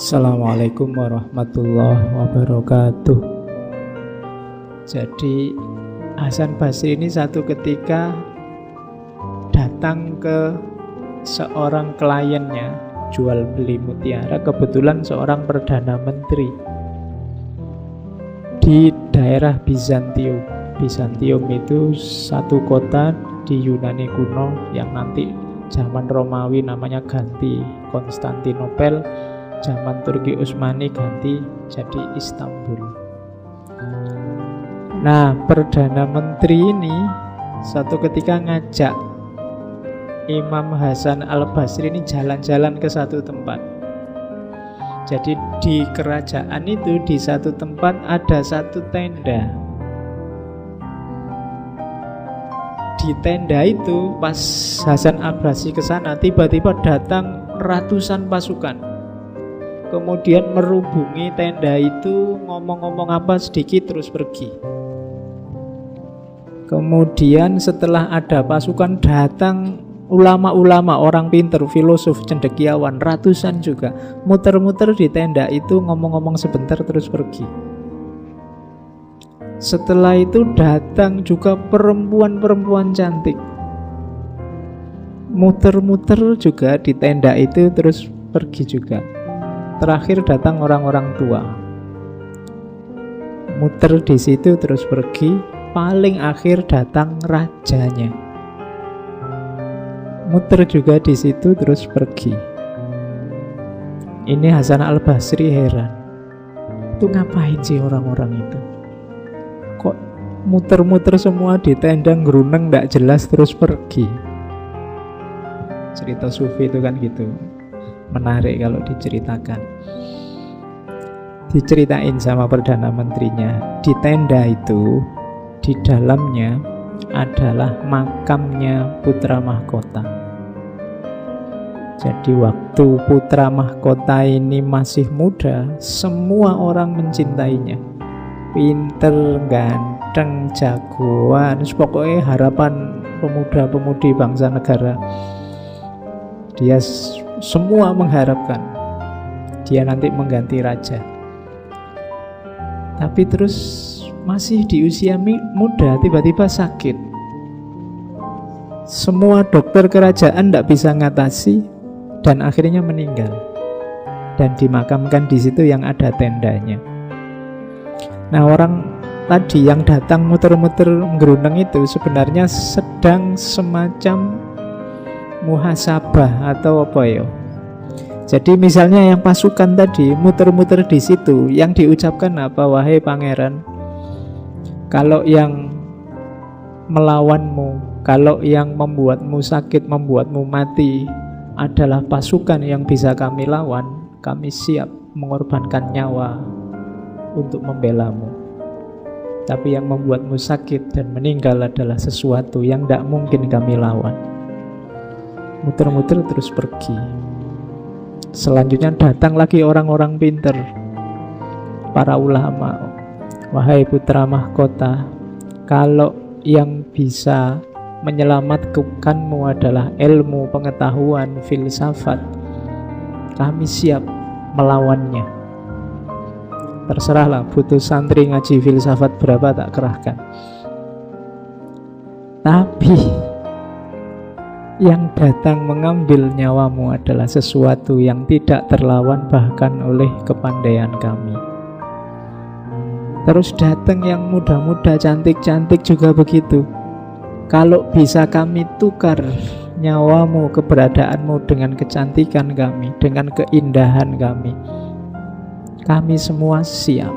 Assalamualaikum warahmatullahi wabarakatuh. Jadi Hasan Basri ini satu ketika datang ke seorang kliennya, jual beli mutiara, kebetulan seorang perdana menteri di daerah Bizantium. Bizantium itu satu kota di Yunani kuno yang nanti zaman Romawi namanya ganti Konstantinopel, zaman Turki Utsmani ganti jadi Istanbul. Nah, Perdana Menteri ini satu ketika ngajak Imam Hasan al-Basri ini jalan-jalan ke satu tempat. Jadi di kerajaan itu di satu tempat ada satu tenda. Di tenda itu pas Hasan al-Basri ke sana, tiba-tiba datang ratusan pasukan. Kemudian merubungi tenda itu, ngomong-ngomong apa sedikit terus pergi. Kemudian setelah ada pasukan datang ulama-ulama, orang pinter, filosof, cendekiawan, ratusan juga, muter-muter di tenda itu, ngomong-ngomong sebentar terus pergi. Setelah itu datang juga perempuan-perempuan cantik, muter-muter juga di tenda itu terus pergi juga. Terakhir datang orang-orang tua, muter di situ terus pergi. Paling akhir datang rajanya, muter juga di situ terus pergi. Ini Hasan al-Basri heran, itu ngapain sih orang-orang itu? Kok muter-muter semua di tenda, ngeruneng nggak jelas terus pergi? Cerita sufi itu kan gitu, menarik kalau diceritakan. Diceritain sama Perdana Menterinya, di tenda itu di dalamnya adalah makamnya putra mahkota. Jadi waktu putra mahkota ini masih muda, semua orang mencintainya. Pinter, ganteng, jagoan, pokoknya harapan pemuda-pemudi bangsa negara. Dia semua mengharapkan dia nanti mengganti raja. Tapi terus masih di usia muda tiba-tiba sakit. Semua dokter kerajaan tidak bisa ngatasi dan akhirnya meninggal. Dan dimakamkan di situ yang ada tendanya. Nah, orang tadi yang datang muter-muter ngeruneng itu sebenarnya sedang semacam muhasabah atau apa ya. Jadi misalnya yang pasukan tadi muter-muter di situ, yang diucapkan apa? Wahai pangeran, kalau yang melawanmu, kalau yang membuatmu sakit, membuatmu mati adalah pasukan yang bisa kami lawan, kami siap mengorbankan nyawa untuk membelamu. Tapi yang membuatmu sakit dan meninggal adalah sesuatu yang tidak mungkin kami lawan. Muter-muter terus pergi. Selanjutnya datang lagi orang-orang pinter, para ulama. Wahai putra mahkota, kalau yang bisa menyelamatkanmu adalah ilmu, pengetahuan, filsafat, kami siap melawannya. Terserahlah, butuh santri ngaji filsafat berapa tak kerahkan. Tapi yang datang mengambil nyawamu adalah sesuatu yang tidak terlawan bahkan oleh kepandaian kami. Terus datang yang muda-muda, cantik-cantik juga begitu. Kalau bisa kami tukar nyawamu, keberadaanmu dengan kecantikan kami, dengan keindahan kami semua siap.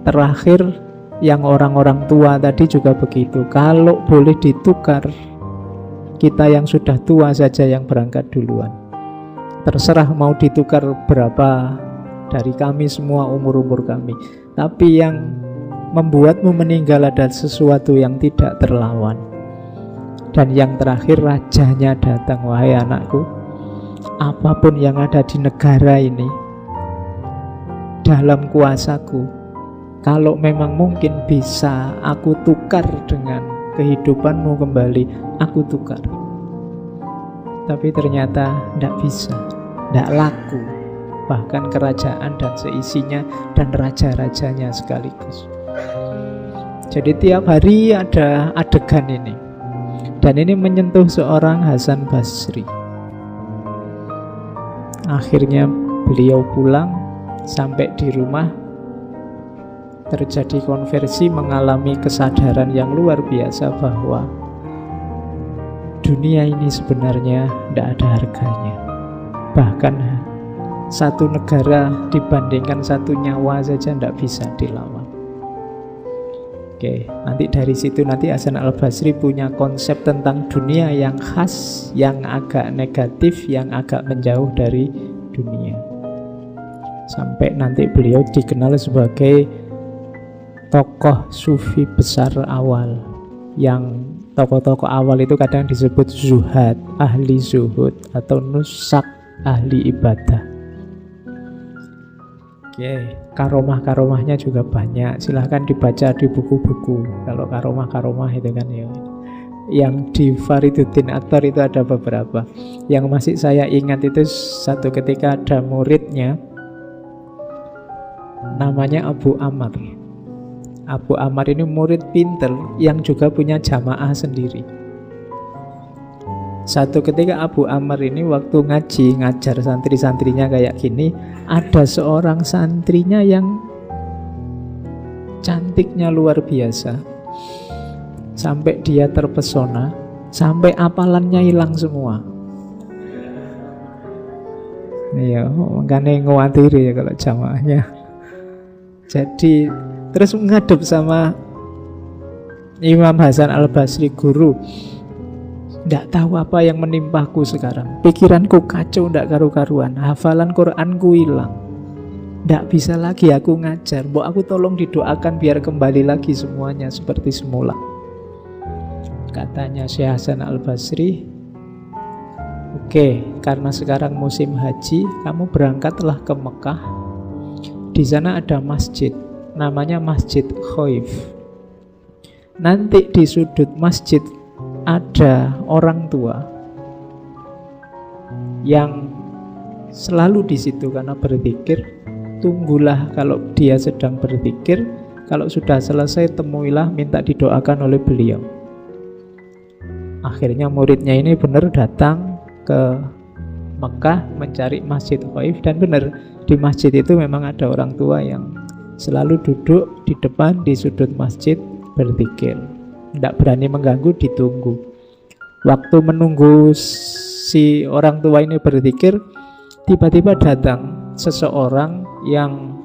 Terakhir yang orang-orang tua tadi juga begitu. Kalau boleh ditukar, kita yang sudah tua saja yang berangkat duluan. Terserah mau ditukar berapa dari kami semua, umur-umur kami. Tapi yang membuatmu meninggal adalah sesuatu yang tidak terlawan. Dan yang terakhir rajanya datang. Wahai anakku, apapun yang ada di negara ini dalam kuasaku, kalau memang mungkin bisa aku tukar dengan kehidupanmu kembali, aku tukar. Tapi ternyata tidak bisa. tidak laku. Bahkan kerajaan dan seisinya dan raja-rajanya sekaligus. Jadi tiap hari ada adegan ini. Dan ini menyentuh seorang Hasan Basri. Akhirnya beliau pulang, sampai di rumah terjadi konversi, mengalami kesadaran yang luar biasa bahwa dunia ini sebenarnya tidak ada harganya. Bahkan satu negara dibandingkan satu nyawa saja tidak bisa dilawan. Oke, nanti dari situ nanti Hasan al-Basri punya konsep tentang dunia yang khas, yang agak negatif, yang agak menjauh dari dunia. Sampai nanti beliau dikenal sebagai tokoh sufi besar awal. Yang tokoh-tokoh awal itu kadang disebut zuhad, ahli zuhud, atau nusak, ahli ibadah. Oke, karomah-karomahnya juga banyak. Silahkan dibaca di buku-buku. Kalau karomah-karomah itu kan ya, yang di Fariduddin Attar itu ada beberapa. Yang masih saya ingat itu satu ketika ada muridnya, namanya Abu Ammar. Abu Ammar ini murid pinter yang juga punya jamaah sendiri. Satu ketika Abu Ammar ini waktu ngaji, ngajar santri-santrinya kayak gini, ada seorang santrinya yang cantiknya luar biasa. Sampai dia terpesona, sampai apalannya hilang semua. Iya, makanya ngawatiri ya kalau jamaahnya. Jadi terus ngadep sama Imam Hasan al-Basri, guru, tidak tahu apa yang menimpaku sekarang. Pikiranku kacau, tidak karu-karuan. Hafalan Quranku hilang. Tidak bisa lagi aku ngajar. Mbok aku tolong didoakan biar kembali lagi semuanya seperti semula. Katanya Syekh Hasan al-Basri, oke, karena sekarang musim haji, kamu berangkatlah ke Mekah. Di sana ada masjid, namanya Masjid Khaif. Nanti di sudut masjid ada orang tua yang selalu di situ karena berzikir. Tunggulah kalau dia sedang berzikir. Kalau sudah selesai, temuilah, minta didoakan oleh beliau. Akhirnya muridnya ini benar datang ke Mekah mencari Masjid Khaif, dan benar di masjid itu memang ada orang tua yang selalu duduk di depan di sudut masjid berzikir. Tidak berani mengganggu, ditunggu. Waktu menunggu si orang tua ini berzikir, tiba-tiba datang seseorang yang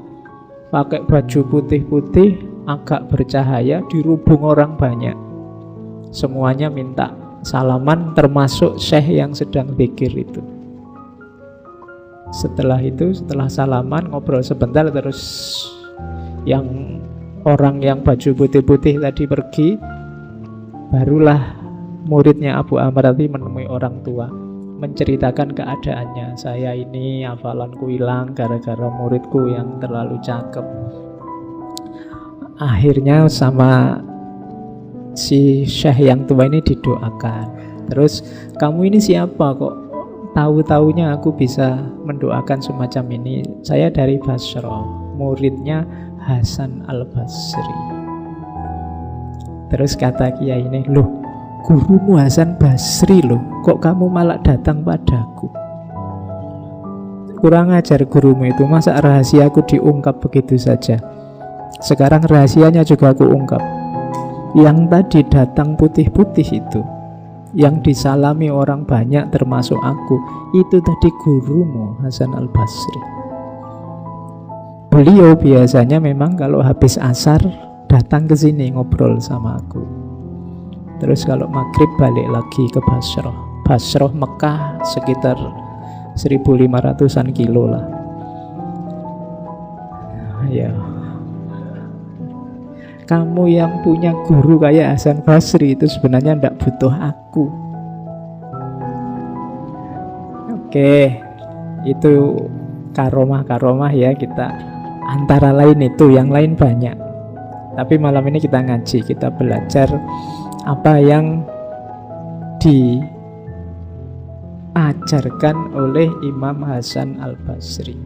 pakai baju putih-putih agak bercahaya, dirubung orang banyak. Semuanya minta salaman, termasuk syekh yang sedang zikir itu. Setelah itu, setelah salaman, ngobrol sebentar, terus yang orang yang baju putih-putih tadi pergi. Barulah muridnya Abu Ammar tadi menemui orang tua, menceritakan keadaannya. Saya ini hafalanku hilang gara-gara muridku yang terlalu cakep. Akhirnya sama si syekh yang tua ini didoakan. Terus, kamu ini siapa kok tahu-taunya aku bisa mendoakan semacam ini? Saya dari Basra, muridnya Hasan al-Basri. Terus kata kiai ini, loh, gurumu Hasan Basri loh, kok kamu malah datang padaku? Kurang ajar gurumu itu, masa rahasiaku diungkap begitu saja? Sekarang rahasianya juga aku ungkap. Yang tadi datang putih-putih itu, yang disalami orang banyak termasuk aku, itu tadi gurumu Hasan al-Basri. Beliau biasanya memang kalau habis asar datang ke sini ngobrol sama aku. Terus kalau maghrib balik lagi ke Basrah. Basrah Mekah sekitar 1.500-an kilo lah. Ya, kamu yang punya guru kayak Hasan Basri itu sebenarnya tidak butuh aku. Oke, itu karomah-karomah ya, kita antara lain itu, yang lain banyak. Tapi malam ini kita ngaji, kita belajar apa yang diajarkan oleh Imam Hasan Al-Basri.